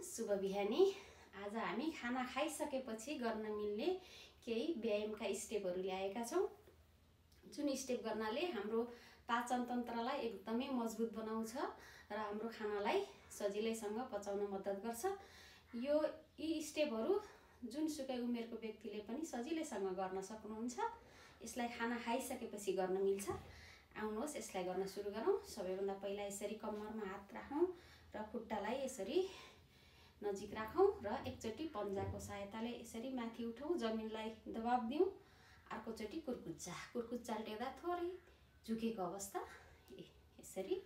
शुभ बिहानी। आज हामी खाना खाइसकेपछि गर्न मिल्ने केही व्यायामका स्टेपहरू ल्याएका छौं। जुन स्टेप गर्नाले हाम्रो पाचन तन्त्रलाई एकदमै मजबुत बनाउँछ र हाम्रो खानालाई सजिलैसँग पचाउन मद्दत गर्छ। यी स्टेपहरू जुनसुकै उमेरको व्यक्तिले पनि सजिलैसँग गर्न सक्नुहुन्छ। यसलाई खाना खाइसकेपछि गर्न मिल्छ। आउनुहोस् यसलाई गर्न सुरु गरौँ। सबैभन्दा पहिला यसरी कम्मरमा हात राखौँ र खुट्टालाई यसरी नजिक राखौँ र एकचोटि पन्जाको सहायताले यसरी माथि उठौँ, जमिनलाई दबाब दिउँ। अर्कोचोटि कुर्कुच्चा टेक्दा थोरै झुकेको अवस्था यसरी।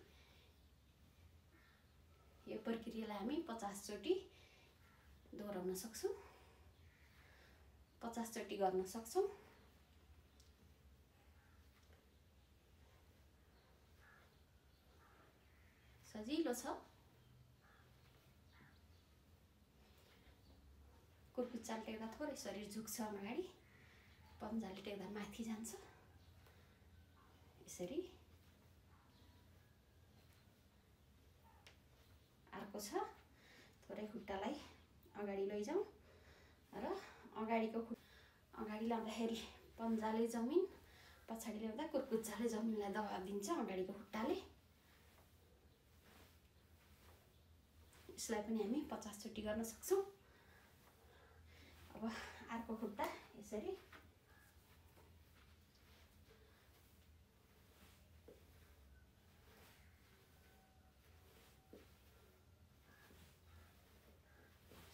यो प्रक्रियालाई हामी 50 चोटि दोहोऱ्याउन सक्छौँ, 50 चोटि गर्न सक्छौँ। सजिलो छ। कुर्कुच्चा टेक्दा थोरै शरीर झुक्छ अगाडि, पन्जाले टेक्दा माथि जान्छ यसरी। अर्को छ, थोरै खुट्टालाई अगाडि लैजाउँ र अगाडि लाँदाखेरि पन्जाले जमिन, पछाडि ल्याउँदा कुर्कुच्चाले जमिनलाई दबाब दिन्छ अगाडिको खुट्टाले। यसलाई पनि हामी 50 चोटि गर्न सक्छौँ। अब अर्को खुट्टा यसरी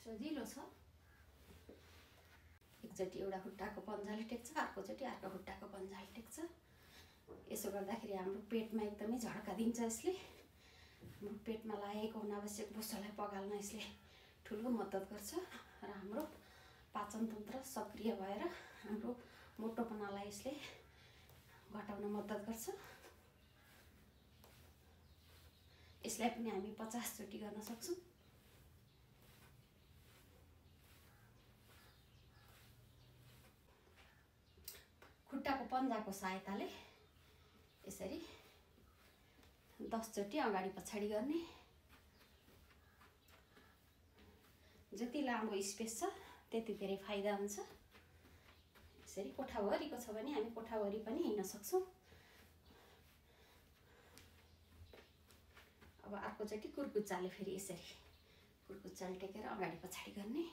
सजिलो छ। एकचोटि एउटा खुट्टाको पन्जाले टेक्छ, अर्कोचोटि अर्को खुट्टाको पन्जाले टेक्छ। यसो गर्दाखेरि हाम्रो पेटमा एकदमै झड्का दिन्छ यसले। हाम्रो पेटमा लागेको अनावश्यक बोसोलाई पगाल्न यसले ठुलो मद्दत गर्छ र हाम्रो पाचन तन्त्र सक्रिय भएर हाम्रो मोटोपनालाई यसले घटाउन मद्दत गर्छ। यसलाई पनि हामी 50 चोटि गर्न सक्छौँ। खुट्टाको पन्जाको सहायताले यसरी 10 चोटि अगाडि पछाडि गर्ने। जति लामो स्पेस छ त्यति धेरै फाइदा हुन्छ। यसरी कोठाभरिको छ भने हामी कोठाभरि पनि हिँड्न सक्छौँ। अब अर्कोचोटि कुर्कुच्चाले फेरि यसरी कुर्कुच्चाले टेकेर अगाडि पछाडि गर्ने।